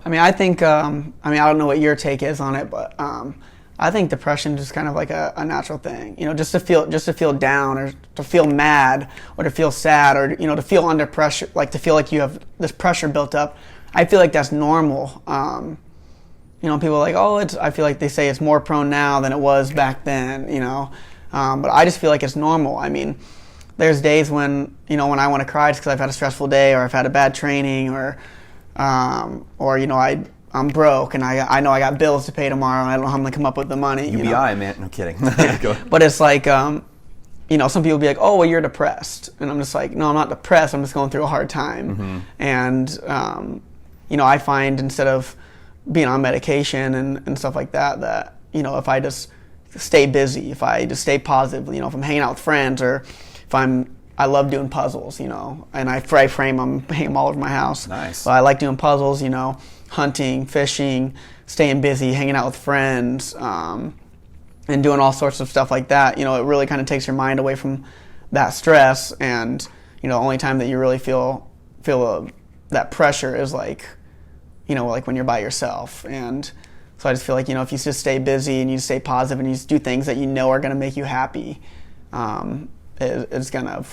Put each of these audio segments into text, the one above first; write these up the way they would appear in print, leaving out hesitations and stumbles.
I mean, I think, I don't know what your take is on it, but I think depression is just kind of like a natural thing. Just to feel down, or to feel mad, or to feel sad, or to feel under pressure, like to feel like you have this pressure built up. I feel like that's normal. People are like, I feel like they say it's more prone now than it was back then. But I just feel like it's normal. I mean, there's days when I want to cry just because I've had a stressful day, or I've had a bad training, or I'm broke and I know I got bills to pay tomorrow and I don't know how I'm gonna come up with the money. UBI, man. No kidding. But it's like, some people be like, oh, well, you're depressed. And I'm just like, no, I'm not depressed. I'm just going through a hard time. Mm-hmm. And, I find instead of being on medication and stuff like that, if I just stay busy, if I just stay positive, if I'm hanging out with friends, or if I love doing puzzles, and I frame them, hang them all over my house. Nice. So I like doing puzzles, hunting, fishing, staying busy, hanging out with friends, and doing all sorts of stuff like that. It really kind of takes your mind away from that stress, and the only time that you really feel that pressure is like when you're by yourself. And so I just feel like if you just stay busy and you stay positive and you just do things that are going to make you happy, it's gonna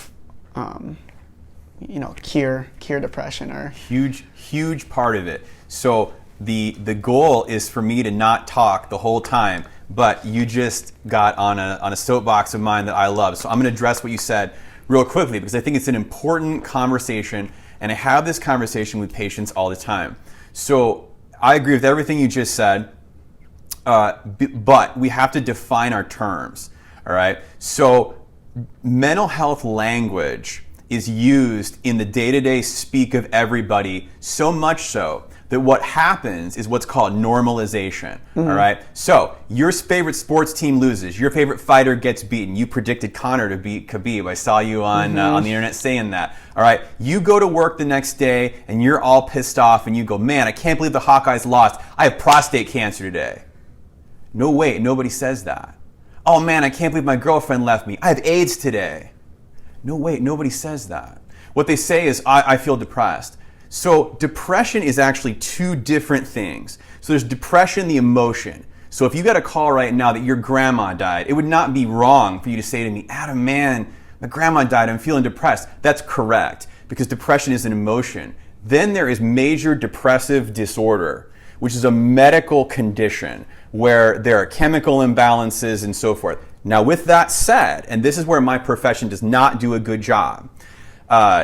cure depression. Or huge part of it. So the goal is for me to not talk the whole time, but you just got on a soapbox of mine that I love. So I'm going to address what you said real quickly, because I think it's an important conversation, and I have this conversation with patients all the time. So I agree with everything you just said, but we have to define our terms. All right. So mental health language is used in the day-to-day speak of everybody, so much so that what happens is what's called normalization. Mm-hmm. All right. So your favorite sports team loses. Your favorite fighter gets beaten. You predicted Conor to beat Khabib. I saw you on the internet saying that. All right. You go to work the next day and you're all pissed off and you go, man, I can't believe the Hawkeyes lost. I have prostate cancer today. No, wait, nobody says that. Oh man, I can't believe my girlfriend left me. I have AIDS today. No, wait, nobody says that. What they say is, I feel depressed. So depression is actually two different things. So there's depression, the emotion. So if you got a call right now that your grandma died, it would not be wrong for you to say to me, Adam, man, my grandma died, I'm feeling depressed. That's correct, because depression is an emotion. Then there is major depressive disorder, which is a medical condition where there are chemical imbalances and so forth. Now, with that said, and this is where my profession does not do a good job,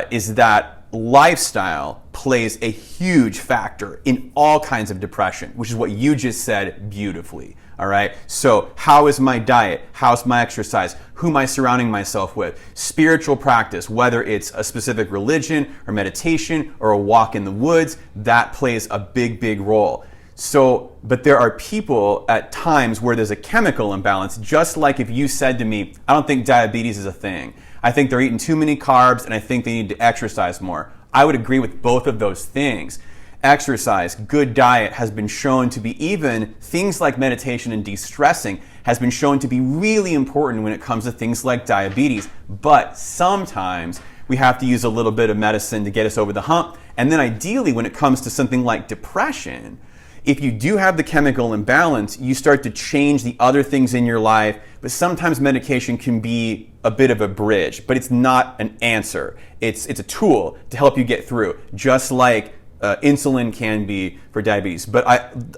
is that lifestyle plays a huge factor in all kinds of depression, which is what you just said beautifully. All right. So how is my diet? How's my exercise? Who am I surrounding myself with? Spiritual practice, whether it's a specific religion or meditation or a walk in the woods, that plays a big role. So, but there are people at times where there's a chemical imbalance, just like if you said to me, I don't think diabetes is a thing. I think they're eating too many carbs and I think they need to exercise more. I would agree with both of those things. Exercise, good diet has been shown to be, even things like meditation and de-stressing has been shown to be really important when it comes to things like diabetes. But sometimes we have to use a little bit of medicine to get us over the hump. And then ideally, when it comes to something like depression, if you do have the chemical imbalance, you start to change the other things in your life, but sometimes medication can be a bit of a bridge, but it's not an answer. It's a tool to help you get through, just like insulin can be for diabetes. But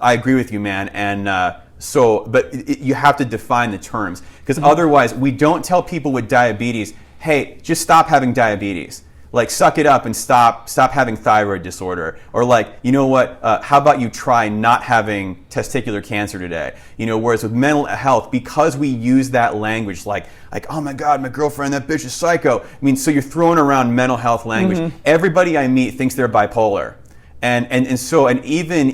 I agree with you, man, and you have to define the terms, because otherwise we don't tell people with diabetes, hey, just stop having diabetes. Like, suck it up and stop having thyroid disorder. Or like, you know what, how about you try not having testicular cancer today? Whereas with mental health, because we use that language like, oh my God, my girlfriend, that bitch is psycho. I mean, so you're throwing around mental health language. Mm-hmm. Everybody I meet thinks they're bipolar. And even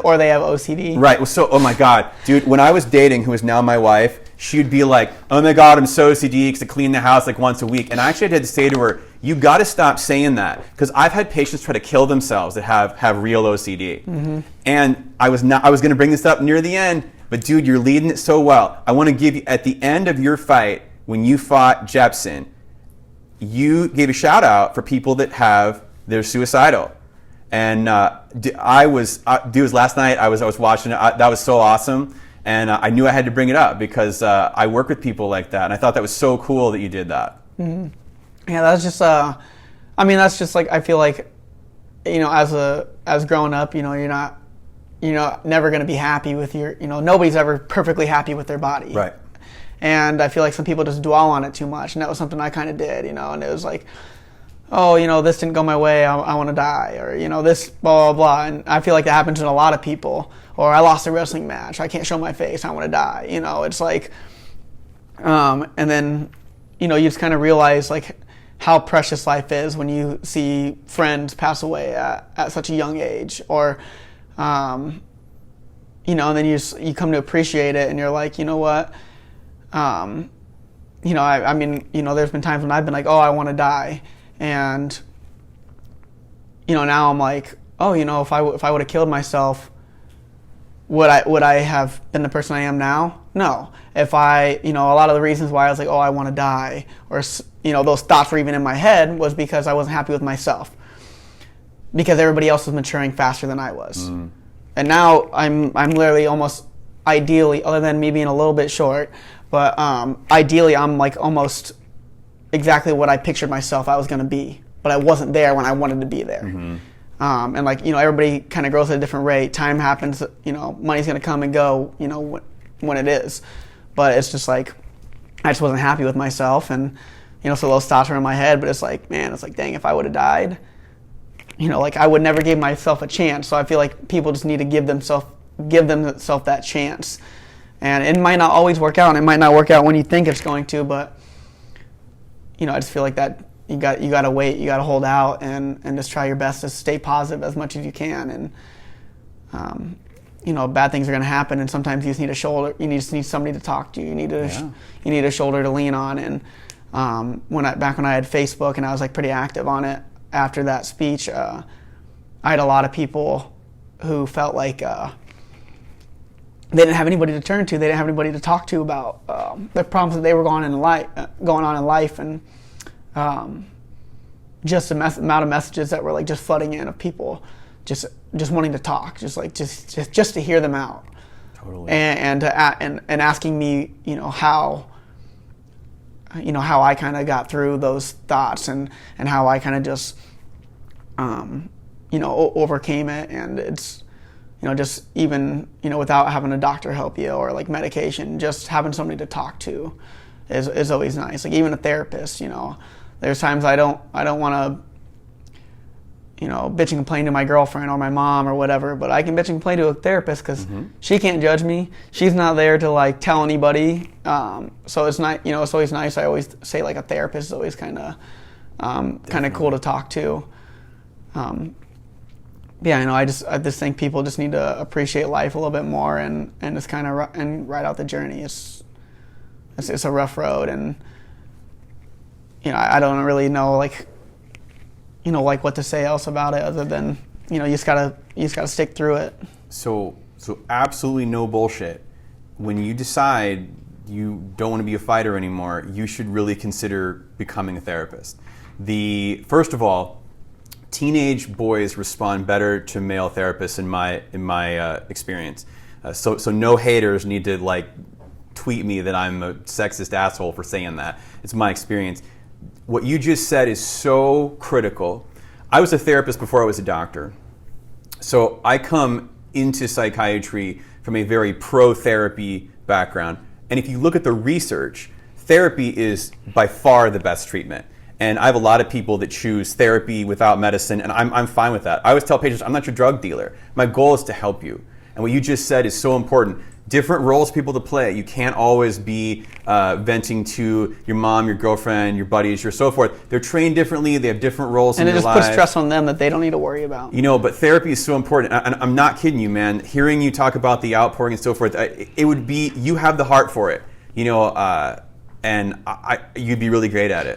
or they have OCD. Right. So, oh my God, dude, when I was dating, who is now my wife, she'd be like, oh my God, I'm so OCD because I clean the house like once a week. And I actually had to say to her, you got to stop saying that, because I've had patients try to kill themselves that have real OCD. Mm-hmm. And I was going to bring this up near the end, but dude, you're leading it so well. I want to give you, at the end of your fight, when you fought Jepsen, you gave a shout out for people that they're suicidal. And last night I was watching it. That was so awesome, and I knew I had to bring it up because I work with people like that, and I thought that was so cool that you did that. Mm-hmm. Yeah, that's just. That's just like I feel like, as growing up, you're not, never going to be happy with your, nobody's ever perfectly happy with their body. Right. And I feel like some people just dwell on it too much, and that was something I kind of did, and it was like, oh, this didn't go my way, I want to die, or, this blah, blah, blah. And I feel like that happens to a lot of people. Or I lost a wrestling match, I can't show my face, I want to die. It's like, and then, you just kind of realize, like, how precious life is when you see friends pass away at such a young age. Or, and then you come to appreciate it, and you're like, you know what? There's been times when I've been like, oh, I want to die. And, now I'm like, oh, if I would have killed myself, would I have been the person I am now? No. If a lot of the reasons why I was like, oh, I want to die, or, those thoughts were even in my head, was because I wasn't happy with myself. Because everybody else was maturing faster than I was. Mm. And now I'm literally almost ideally, other than me being a little bit short, but ideally I'm like almost exactly what I pictured myself I was going to be, but I wasn't there when I wanted to be there. Mm-hmm. And like, everybody kind of grows at a different rate. Time happens, money's going to come and go, when it is. But it's just like, I just wasn't happy with myself. And, so those thoughts were in my head, but it's like, man, it's like, dang, if I would have died, like I would never give myself a chance. So I feel like people just need to give themselves that chance. And it might not always work out, and it might not work out when you think it's going to, but I just feel like that you got to wait, you got to hold out, and just try your best to stay positive as much as you can. And bad things are going to happen, and sometimes you just need a shoulder. You just need somebody to talk to. You need a shoulder to lean on. And back when I had Facebook and I was like pretty active on it after that speech, I had a lot of people who felt like they didn't have anybody to turn to. They didn't have anybody to talk to about the problems that they were going on in life, and just the amount of messages that were like just flooding in of people just wanting to talk, just to hear them out. Totally. And asking me, how I kind of got through those thoughts, and how I kind of just overcame it. And it's just even, without having a doctor help you or like medication, just having somebody to talk to is always nice. Like even a therapist, there's times I don't want to, bitch and complain to my girlfriend or my mom or whatever, but I can bitch and complain to a therapist because she can't judge me. She's not there to like tell anybody. So it's not, it's always nice. I always say like a therapist is always kind of cool to talk to. Yeah, I just think people just need to appreciate life a little bit more and just kind of and ride out the journey. It's a rough road, and I don't really know like what to say else about it other than you just gotta stick through it. So absolutely no bullshit. When you decide you don't want to be a fighter anymore, you should really consider becoming a therapist. First of all, teenage boys respond better to male therapists in my experience. So no haters need to like tweet me that I'm a sexist asshole for saying that. It's my experience. What you just said is so critical. I was a therapist before I was a doctor. So I come into psychiatry from a very pro-therapy background. And if you look at the research, therapy is by far the best treatment. And I have a lot of people that choose therapy without medicine, and I'm fine with that. I always tell patients, I'm not your drug dealer. My goal is to help you. And what you just said is so important. Different roles people to play. You can't always be venting to your mom, your girlfriend, your buddies, or so forth. They're trained differently. They have different roles in their lives. And it just puts stress on them that they don't need to worry about. But therapy is so important. And I'm not kidding you, man. Hearing you talk about the outpouring and so forth, it would be, you have the heart for it. And you'd be really great at it.